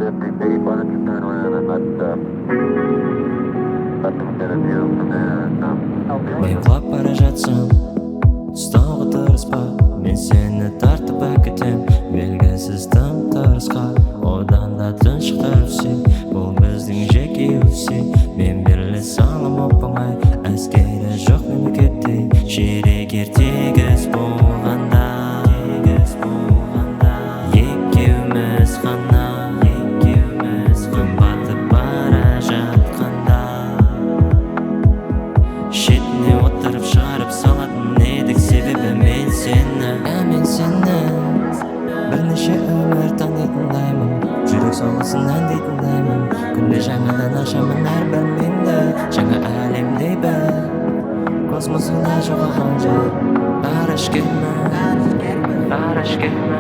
50, maybe why don't you turn around and let them get a view from there and Мен құлап бара жатсам, ұстауға тырыспа. Мен сені тартып әкетем, белгісіз тым-тырысқа. Одан да тұншықтырып сен, бұл біздің жеке өсек. Мен бірлі салым оп-оңай, әскері жоқ мемлекетте. Шерек ертегіс болғанда, екеуміз ғана, күн батып бара жатқанда. Шетіне отырып шығарып салатын едік, себебі мен сені бірнеше өмір танитындаймын, жүрек соғысын әндейтіндаймын. Күнде жаңадан ашамын әрбір менді, жаңа әлемдей бір космосында жоғалған жер. Ғарышкермін, мен ғарышкермін,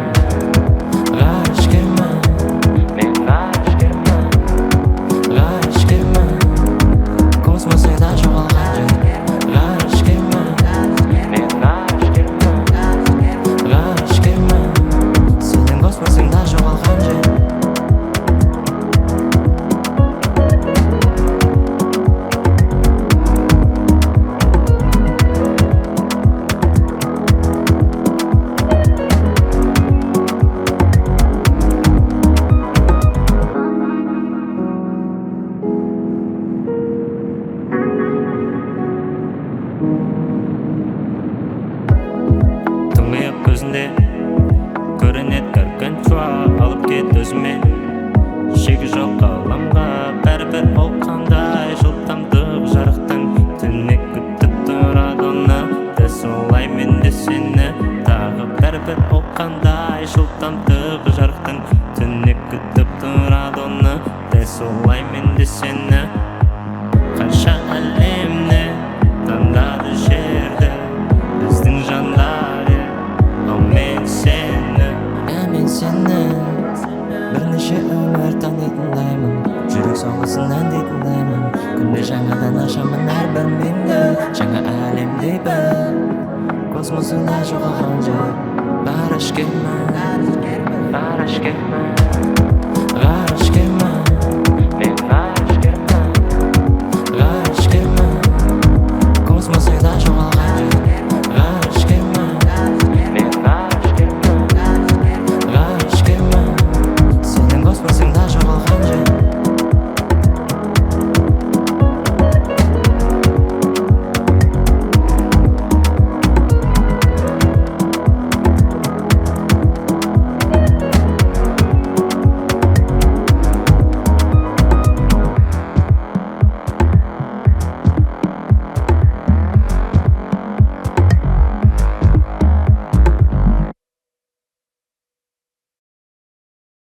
космосында жоғалған жер. Ғарышкермін, мен ғарышкермін, сенің космосыңда жоғалған жер. Тұңғиық көзінде көрінет көркін чуа, алып кет өзімен. Шегі жоқ ғаламға бәрібір ол қандай жылдамдық жарықтың. Түнек күтіп тұрады оны, дәл солай мен де сені. Тағы бәрібір ол қандай жылдамдық жарықтың. Түнек күтіп тұрады оны, дәл солай мен де сені. Қанша әлемне таңдады жерді біздің жандары, ал мен сені бірнеше өмір танитындаймын, жүрек соғысын әндейтіндаймын. Күнде жаңадан ашамын әрбір менді, жаңа әлемдей бір космосында жоғалған жер. Ғарышкермін,